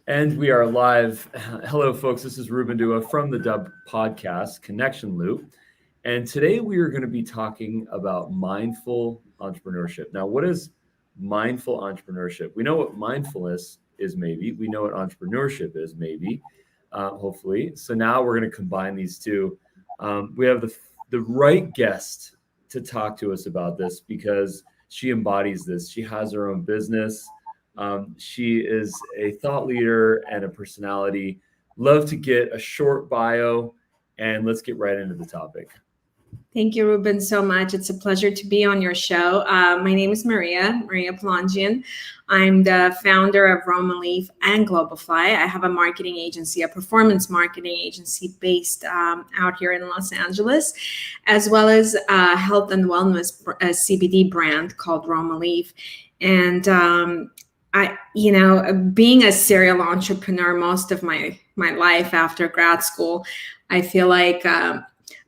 And we are live. Hello, folks. This is Ruben Dua from the Dubb podcast, Connection Loop. And today we are going to be talking about mindful entrepreneurship. Now, what is mindful entrepreneurship? We know what mindfulness is, maybe. We know what entrepreneurship is, maybe, hopefully. So now we're going to combine these two. We have the right guest to talk to us about this because she embodies this. She has her own business. She is a thought leader and a personality. Love to get a short bio, and let's get right into the topic. Thank you, Ruben, so much. It's a pleasure to be on your show. My name is Mariya Palanjian. I'm the founder of Romaleaf and Globalfly. I have a marketing agency, a performance marketing agency based out here in Los Angeles, as well as a health and wellness CBD brand called Romaleaf. And being a serial entrepreneur most of my life after grad school, I feel like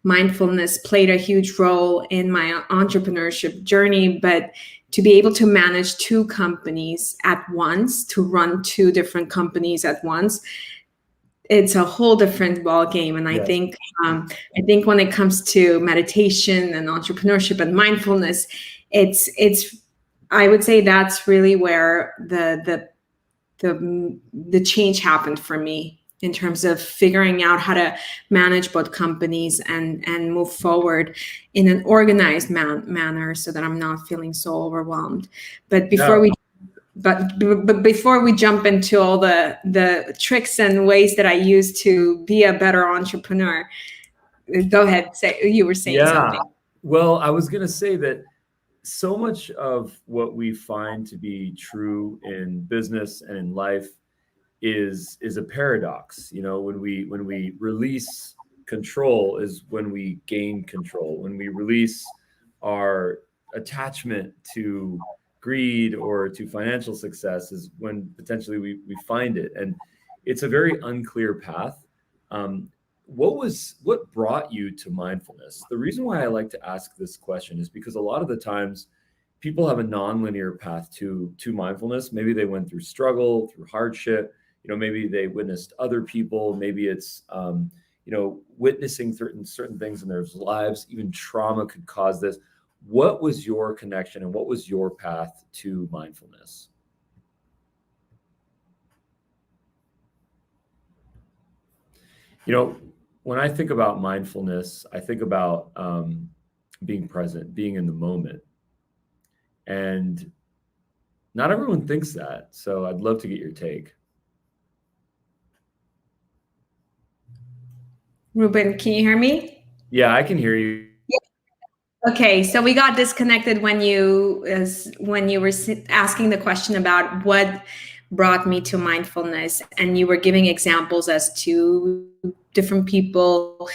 mindfulness played a huge role in my entrepreneurship journey. But to be able to manage two companies at once, to run two different companies at once, it's a whole different ball game. And I think when it comes to meditation and entrepreneurship and mindfulness, it's I would say that's really where the change happened for me in terms of figuring out how to manage both companies and move forward in an organized manner so that I'm not feeling so overwhelmed. But before we jump into all the tricks and ways that I use to be a better entrepreneur, go ahead. You were saying something. Well, I was going to say that so much of what we find to be true in business and in life is a paradox. You know, when we release control is when we gain control. When we release our attachment to greed or to financial success is when potentially we find it. And it's a very unclear path. What brought you to mindfulness? The reason why I like to ask this question is because a lot of the times people have a nonlinear path to mindfulness. Maybe they went through struggle, through hardship. You know, maybe they witnessed other people. Maybe it's witnessing certain things in their lives. Even trauma could cause this. What was your connection and what was your path to mindfulness? You know, when I think about mindfulness, I think about being present, being in the moment. And not everyone thinks that. So I'd love to get your take. Ruben, can you hear me? Yeah, I can hear you. Okay, so we got disconnected when you were asking the question about what brought me to mindfulness, and you were giving examples as to different people,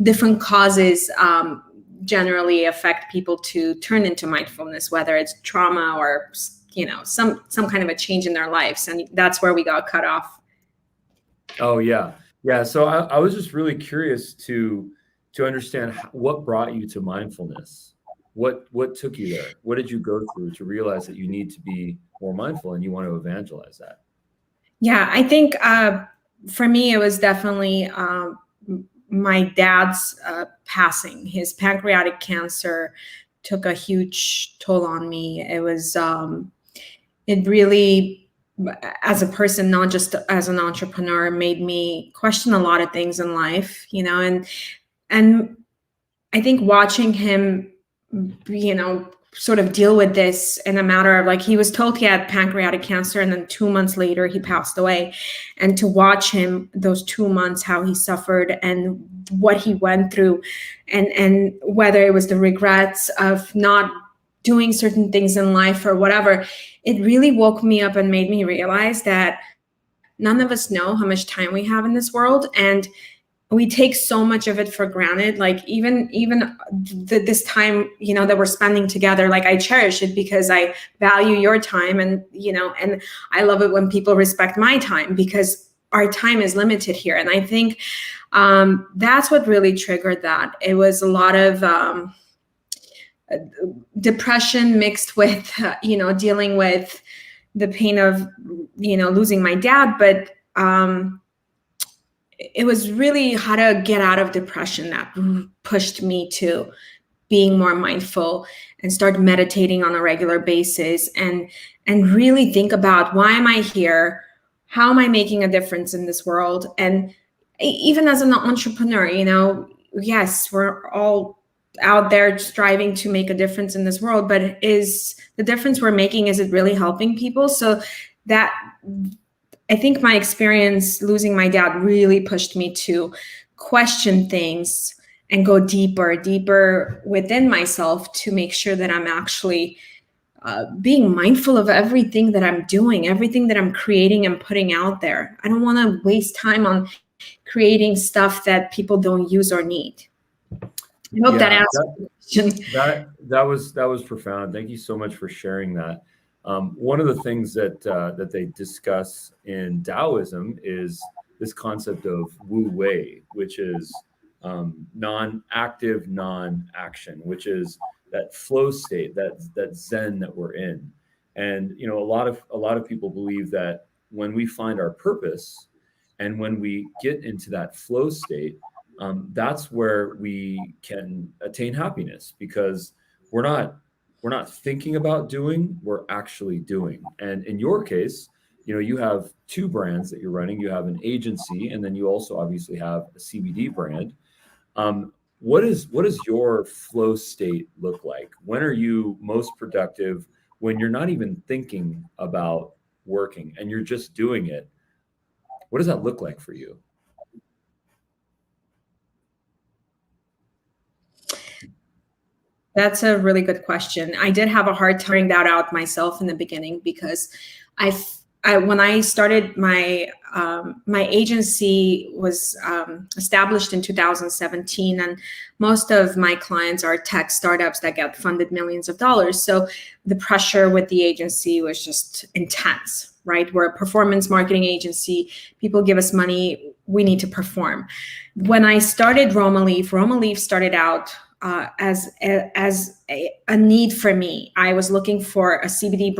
different causes generally affect people to turn into mindfulness, whether it's trauma or some kind of a change in their lives, and that's where we got cut off. Oh yeah. So I was just really curious to understand what brought you to mindfulness. What took you there? What did you go through to realize that you need to be more mindful and you want to evangelize that? Yeah, I think for me, it was definitely my dad's passing. His pancreatic cancer took a huge toll on me. It was, it really, as a person, not just as an entrepreneur, made me question a lot of things in life, and I think watching him, sort of deal with this in a matter of, like, he was told he had pancreatic cancer and then 2 months later he passed away. And to watch him those 2 months, how he suffered and what he went through, and whether it was the regrets of not doing certain things in life or whatever, it really woke me up and made me realize that none of us know how much time we have in this world, and we take so much of it for granted. Like even this time, that we're spending together, like, I cherish it because I value your time, and I love it when people respect my time, because our time is limited here. And I think that's what really triggered that. It was a lot of depression mixed with, dealing with the pain of, losing my dad, but it was really how to get out of depression that pushed me to being more mindful and start meditating on a regular basis and really think about, why am I here? How am I making a difference in this world? And even as an entrepreneur, yes, we're all out there striving to make a difference in this world, but is the difference we're making, is it really helping people? So that, I think my experience losing my dad really pushed me to question things and go deeper within myself to make sure that I'm actually being mindful of everything that I'm doing, everything that I'm creating and putting out there. I don't want to waste time on creating stuff that people don't use or need. I hope that answers the question. That was profound. Thank you so much for sharing that. One of the things that they discuss in Taoism is this concept of Wu Wei, which is non-active, non-action, which is that flow state, that Zen that we're in. And a lot of people believe that when we find our purpose and when we get into that flow state, that's where we can attain happiness, because we're not thinking about doing, we're actually doing. And in your case, you have two brands that you're running. You have an agency, and then you also obviously have a CBD brand. What does your flow state look like? When are you most productive? When you're not even thinking about working and you're just doing it? What does that look like for you? That's a really good question. I did have a hard time figuring that out myself in the beginning, because when I started my agency was established in 2017, and most of my clients are tech startups that get funded millions of dollars. So the pressure with the agency was just intense, right? We're a performance marketing agency. People give us money. We need to perform. When I started Roma Leaf started out as a need for me. I was looking for a CBD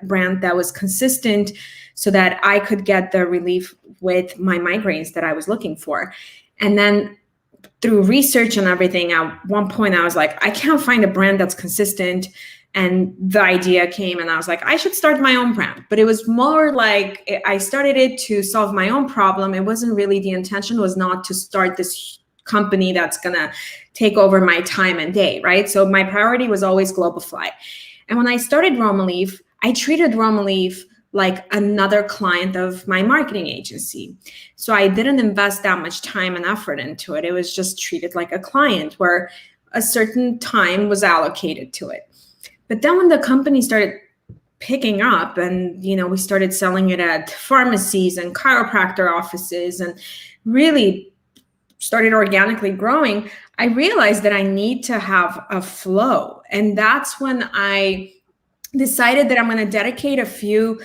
brand that was consistent so that I could get the relief with my migraines that I was looking for. And then through research and everything, at one point I was like, I can't find a brand that's consistent. And the idea came, and I was like, I should start my own brand. But it was more like I started it to solve my own problem. It wasn't really, the intention was not to start this company that's gonna take over my time and day, right? So my priority was always Globify. And when I started Roma Leaf, I treated Roma Leaf like another client of my marketing agency. So I didn't invest that much time and effort into it. It was just treated like a client where a certain time was allocated to it. But then when the company started picking up and, we started selling it at pharmacies and chiropractor offices and really started organically growing, I realized that I need to have a flow. And that's when I decided that I'm going to dedicate a few,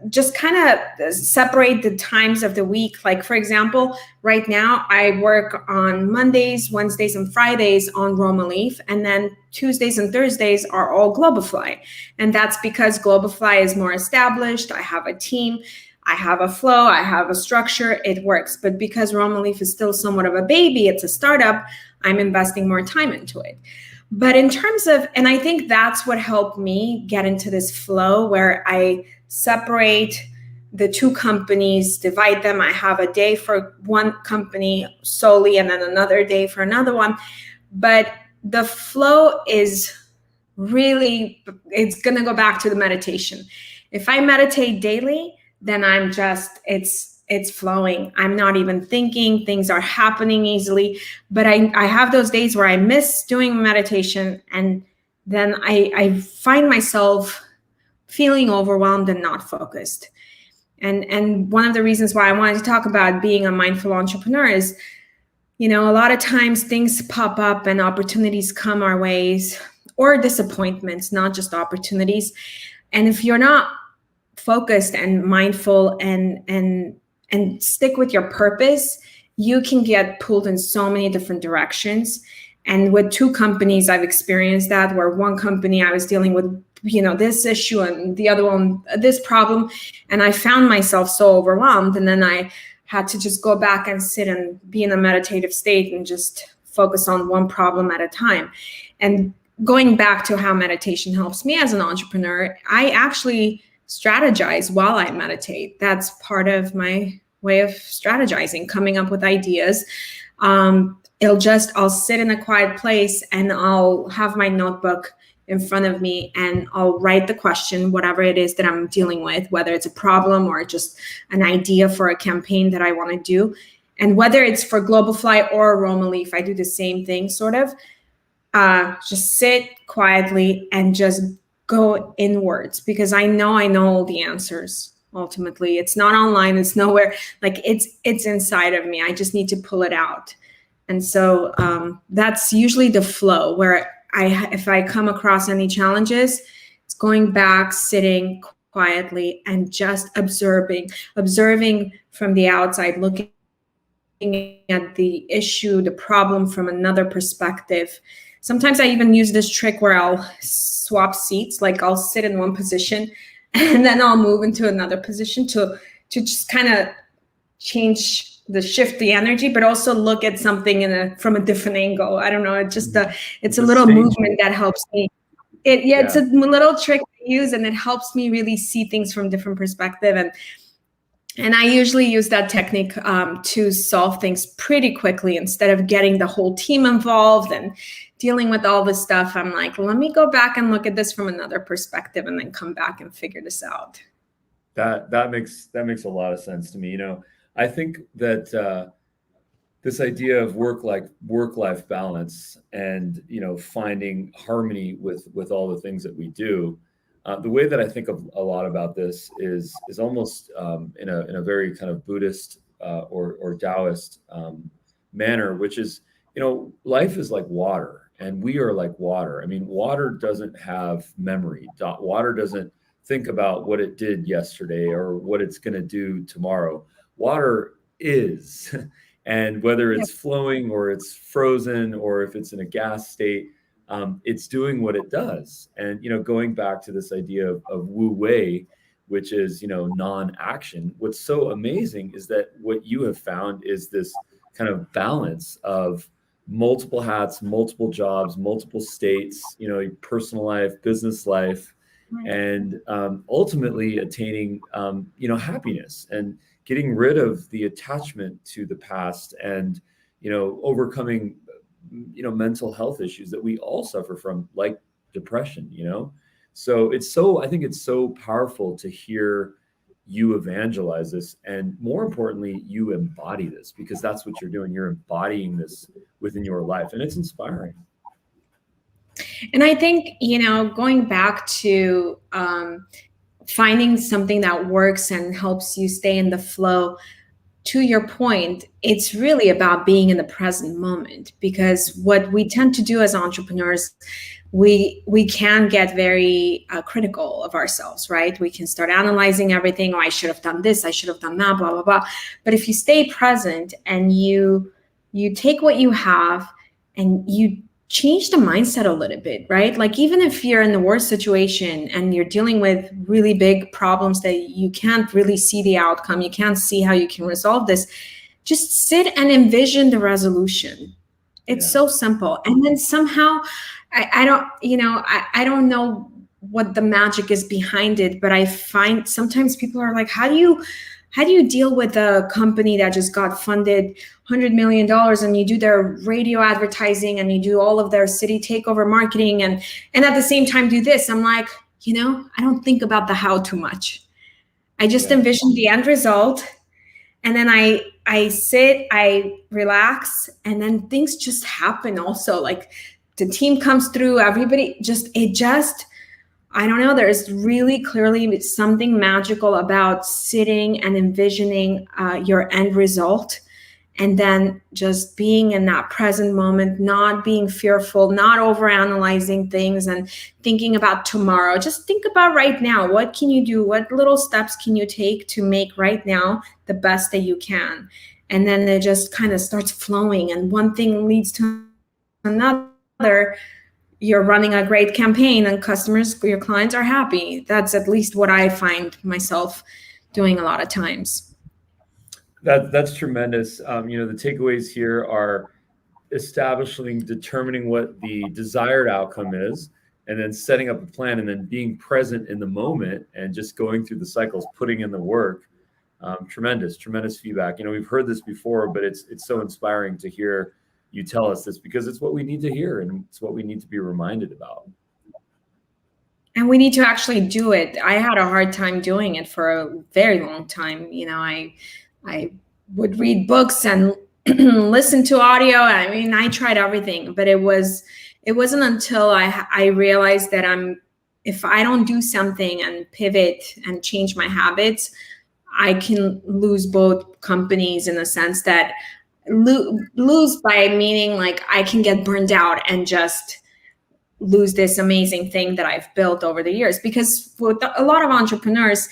just kind of separate the times of the week. Like, for example, right now I work on Mondays, Wednesdays, and Fridays on Roma Leaf, and then Tuesdays and Thursdays are all Globify. And that's because Globify is more established. I have a team. I have a flow, I have a structure, it works. But because Roma Leaf is still somewhat of a baby, it's a startup, I'm investing more time into it. But in terms of, and I think that's what helped me get into this flow where I separate the two companies, divide them. I have a day for one company solely and then another day for another one. But the flow is really, it's gonna go back to the meditation. If I meditate daily, then I'm just, it's flowing. I'm not even thinking, things are happening easily. But I have those days where I miss doing meditation, and then I find myself feeling overwhelmed and not focused. And one of the reasons why I wanted to talk about being a mindful entrepreneur is, a lot of times things pop up and opportunities come our ways, or disappointments, not just opportunities. And if you're not focused and mindful and stick with your purpose, you can get pulled in so many different directions. And with two companies, I've experienced that, where one company I was dealing with this issue and the other one, this problem. And I found myself so overwhelmed. And then I had to just go back and sit and be in a meditative state and just focus on one problem at a time. And going back to how meditation helps me as an entrepreneur, I actually strategize while I meditate. That's part of my way of strategizing, coming up with ideas. I'll sit in a quiet place and I'll have my notebook in front of me and I'll write the question, whatever it is that I'm dealing with, whether it's a problem or just an idea for a campaign that I want to do. And whether it's for Global Fly or Roma Leaf, I do the same thing, sort of. Just sit quietly and just go inwards, because I know all the answers. Ultimately, it's not online, it's nowhere. Like it's inside of me. I just need to pull it out. And so that's usually the flow, where if I come across any challenges, it's going back, sitting quietly and just observing from the outside, looking at the issue, the problem from another perspective. Sometimes I even use this trick where I'll swap seats, like I'll sit in one position and then I'll move into another position to just kind of shift the energy, but also look at something from a different angle. I don't know. It's a little movement that helps me. It's a little trick to use, and it helps me really see things from different perspective. And I usually use that technique to solve things pretty quickly instead of getting the whole team involved and dealing with all this stuff. I'm like, let me go back and look at this from another perspective and then come back and figure this out. That makes a lot of sense to me. I think that this idea of work-life balance and finding harmony with all the things that we do, the way that I think of a lot about this is almost in a very kind of Buddhist or Taoist manner, which is life is like water, and we are like water. I mean, water doesn't have memory. Water doesn't think about what it did yesterday or what it's going to do tomorrow. Water is, and whether it's flowing or it's frozen or if it's in a gas state, it's doing what it does. And going back to this idea of Wu Wei, which is non-action. What's so amazing is that what you have found is this kind of balance of multiple hats, multiple jobs, multiple states, personal life, business life, and ultimately attaining happiness and getting rid of the attachment to the past and overcoming mental health issues that we all suffer from, like depression. So I think it's so powerful to hear you evangelize this, and more importantly, you embody this, because that's what you're doing. You're embodying this within your life, and it's inspiring. And I think, going back to finding something that works and helps you stay in the flow, to your point, it's really about being in the present moment, because what we tend to do as entrepreneurs, we can get very critical of ourselves, right? We can start analyzing everything. Oh, I should have done this, I should have done that, blah, blah, blah. But if you stay present and you take what you have and you change the mindset a little bit, right? Like, even if you're in the worst situation and you're dealing with really big problems that you can't really see the outcome, you can't see how you can resolve this, just sit and envision the resolution. It's so simple. And then somehow, I don't know what the magic is behind it, but I find sometimes people are like, how do you deal with a company that just got funded $100 million and you do their radio advertising and you do all of their city takeover marketing and at the same time do this? I'm like, I don't think about the how too much. I just envision the end result, and then I sit, I relax, and then things just happen also. Like, the team comes through, everybody I don't know, there's really clearly something magical about sitting and envisioning your end result, and then just being in that present moment, not being fearful, not overanalyzing things and thinking about tomorrow. Just think about right now. What can you do? What little steps can you take to make right now the best that you can? And then it just kind of starts flowing, and one thing leads to another. you're running a great campaign and customers, your clients are happy. That's at least what I find myself doing a lot of times. That's tremendous. The takeaways here are determining what the desired outcome is, and then setting up a plan, and then being present in the moment and just going through the cycles, putting in the work. Tremendous feedback. We've heard this before, but it's so inspiring to hear you tell us this, because it's what we need to hear and it's what we need to be reminded about. And we need to actually do it. I had a hard time doing it for a very long time. I would read books and listen to audio. I mean, I tried everything, but it wasn't until I realized that if I don't do something and pivot and change my habits, I can lose both companies, in the sense that lose by meaning like I can get burned out and just lose this amazing thing that I've built over the years. Because with a lot of entrepreneurs,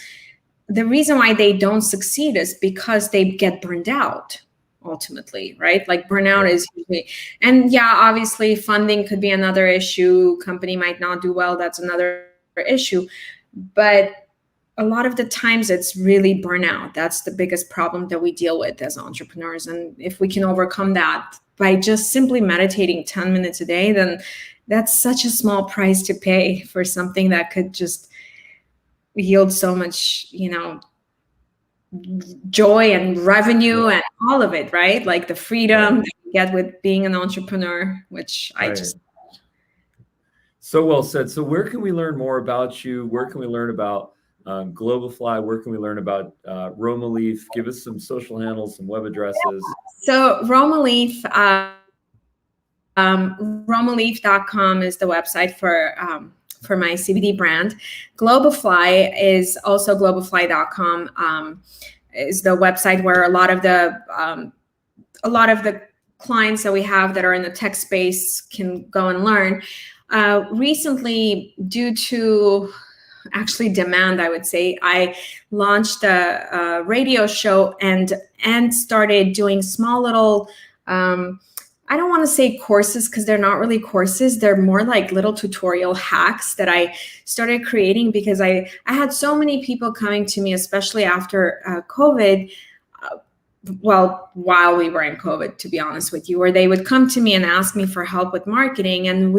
the reason why they don't succeed is because they get burned out ultimately, right? Like burnout is usually, and yeah, obviously funding could be another issue. Company might not do well. That's another issue. But a lot of the times it's really burnout. That's the biggest problem that we deal with as entrepreneurs. And if we can overcome that by just simply meditating 10 minutes a day, then that's such a small price to pay for something that could just yield so much, joy and revenue and all of it, right? Like the freedom that you get with being an entrepreneur, which I just... So well said. So where can we learn more about you? Where can we learn about Globify? Where can we learn about Roma Leaf? Give us some social handles, some web addresses. So Roma Leaf, romaleaf.com is the website for my CBD brand. Globify is also globify.com, is the website where a lot of the clients that we have that are in the tech space can go and learn. Recently, due to actually demand, I would say, I launched a radio show and started doing small little, I don't want to say courses, because they're not really courses. They're more like little tutorial hacks that I started creating, because I had so many people coming to me, especially after COVID, while we were in COVID, to be honest with you, where they would come to me and ask me for help with marketing, and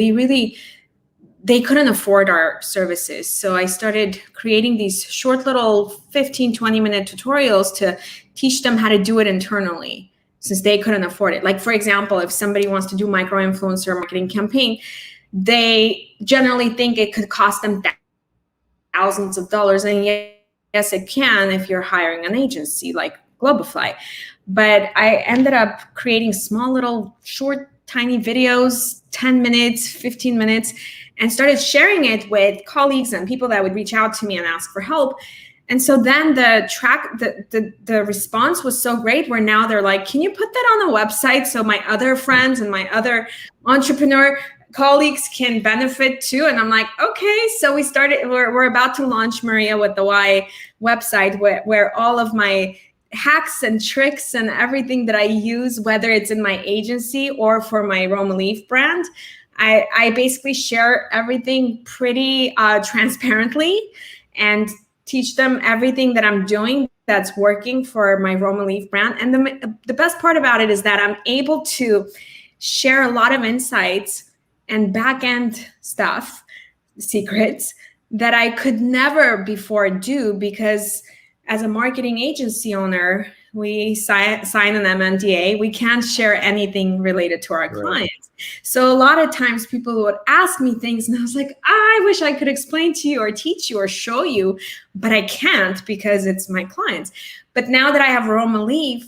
they couldn't afford our services. So I started creating these short little 15, 20-minute tutorials to teach them how to do it internally, since they couldn't afford it. Like, for example, if somebody wants to do micro-influencer marketing campaign, they generally think it could cost them thousands of dollars. And yes, it can if you're hiring an agency like Globify. But I ended up creating small little short, tiny videos, 10 minutes, 15 minutes, and started sharing it with colleagues and people that would reach out to me and ask for help. And so then the response was so great, where now they're like, can you put that on the website so my other friends and my other entrepreneur colleagues can benefit too? And I'm like, okay. So we're about to launch Mariya with the Y website, where all of my hacks and tricks and everything that I use, whether it's in my agency or for my Roma Leaf brand, I basically share everything pretty transparently and teach them everything that I'm doing that's working for my Roma Leaf brand. And the best part about it is that I'm able to share a lot of insights and back-end stuff, secrets, that I could never before do, because as a marketing agency owner, we sign an MNDA. We can't share anything related to our clients. So a lot of times people would ask me things, and I was like, I wish I could explain to you or teach you or show you, but I can't, because it's my clients. But now that I have Roma Leaf,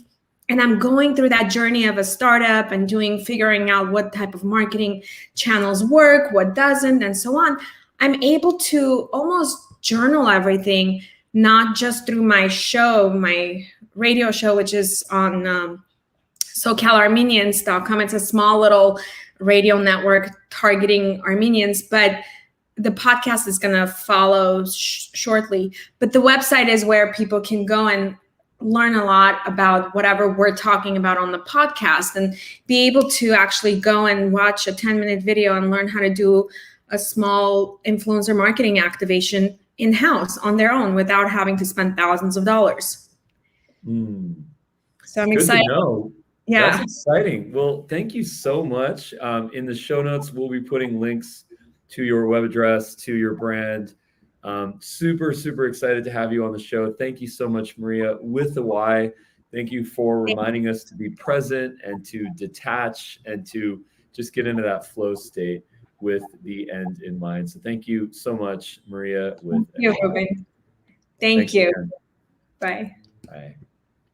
and I'm going through that journey of a startup and figuring out what type of marketing channels work, what doesn't, and so on, I'm able to almost journal everything, not just through my show, my radio show, which is on SoCalArmenians.com. It's a small little radio network targeting Armenians, but the podcast is going to follow shortly. But the website is where people can go and learn a lot about whatever we're talking about on the podcast, and be able to actually go and watch a 10-minute video and learn how to do a small influencer marketing activation in-house on their own without having to spend thousands of dollars. So I'm Good excited. to know. Yeah. That's exciting. Well, thank you so much. In the show notes, we'll be putting links to your web address, to your brand. Super, super excited to have you on the show. Thank you so much, Mariya, with the Y. Thank you for reminding us to be present and to detach and to just get into that flow state with the end in mind. So thank you so much, Mariya. Thank you, Ruben. Thank you. Bye. Bye.